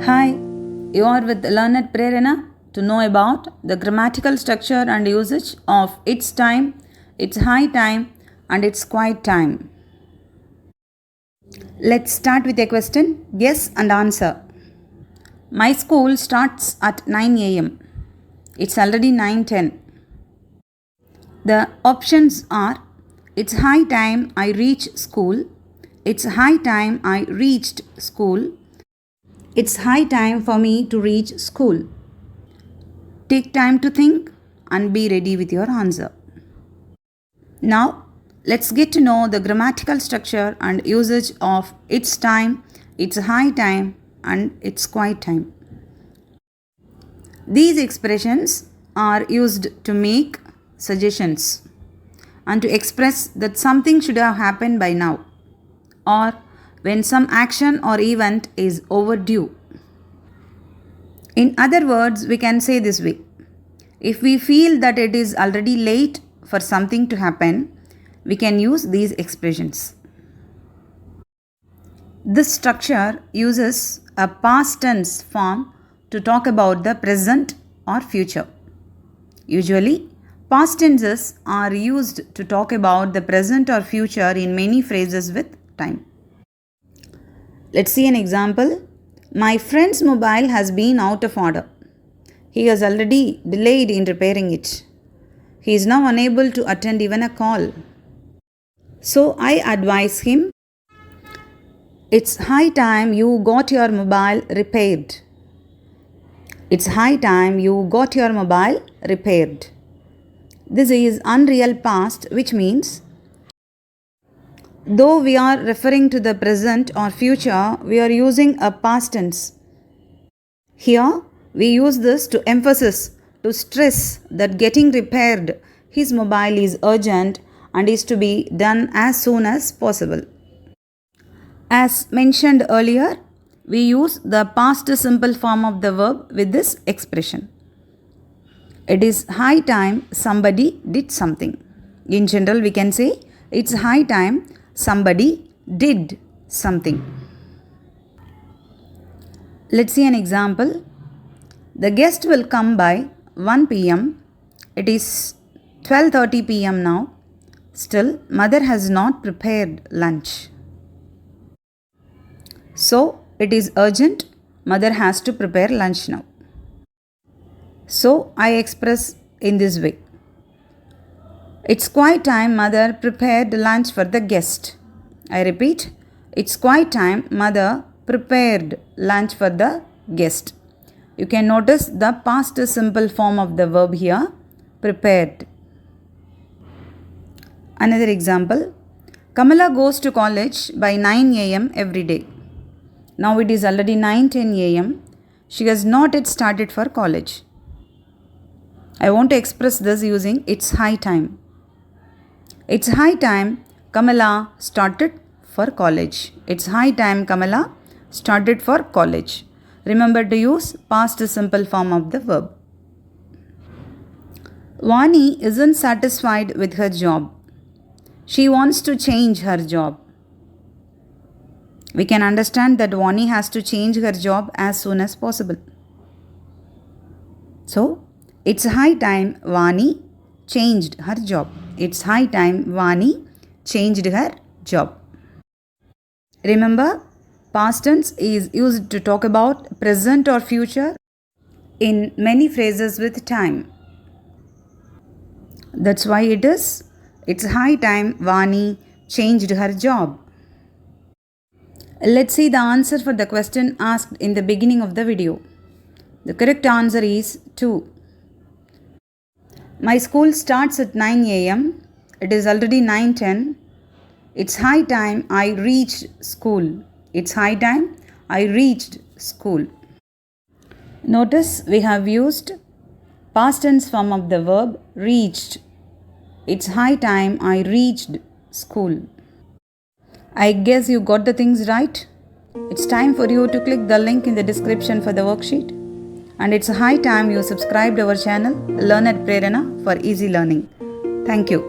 Hi, you are with Learned Prerana to know about the grammatical structure and usage of its time, its high time, and its quiet time. Let's start with a question, guess and answer. My school starts at 9 am. It's already 9:10. The options are it's high time I reach school, it's high time I reached school, it's high time for me to reach school. Take time to think and be ready with your answer. Now, let's get to know the grammatical structure and usage of its time, its high time, and its quiet time. These expressions are used to make suggestions and to express that something should have happened by now, or when some action or event is overdue. In other words, we can say this way: if we feel that it is already late for something to happen, we can use these expressions. This structure uses a past tense form to talk about the present or future. Usually, past tenses are used to talk about the present or future in many phrases with time. Let's see an example. My friend's mobile has been out of order. He has already delayed in repairing it. He is now unable to attend even a call. So I advise him, it's high time you got your mobile repaired. It's high time you got your mobile repaired. This is unreal past, which means though we are referring to the present or future, we are using a past tense. Here, we use this to emphasize, to stress that getting repaired his mobile is urgent and is to be done as soon as possible. As mentioned earlier, we use the past simple form of the verb with this expression. It is high time somebody did something. In general, we can say it's high time somebody did something. Let's see an example. The guest will come by 1 pm. It is 12:30 pm now. Still, mother has not prepared lunch. So, it is urgent. Mother has to prepare lunch now. So, I express in this way. It's quite time mother prepared lunch for the guest. I repeat, it's quite time mother prepared lunch for the guest. You can notice the past simple form of the verb here, prepared. Another example, Kamala goes to college by 9 am every day. Now it is already 9:10 am. She has not yet started for college. I want to express this using it's high time. It's high time Kamala started for college. It's high time Kamala started for college. Remember to use past simple form of the verb. Vani isn't satisfied with her job. She wants to change her job. We can understand that Vani has to change her job as soon as possible. So, it's high time Vani changed her job. It's high time Vani changed her job. Remember, past tense is used to talk about present or future in many phrases with time. That's why it's high time Vani changed her job. Let's see the answer for the question asked in the beginning of the video. The correct answer is 2. My school starts at 9 am. It is already 9:10. It's high time I reached school. It's high time I reached school. Notice we have used past tense form of the verb reached. It's high time I reached school. I guess you got the things right. It's time for you to click the link in the description for the worksheet. And it's high time you subscribe to our channel, Learned Prerana, for easy learning. Thank you.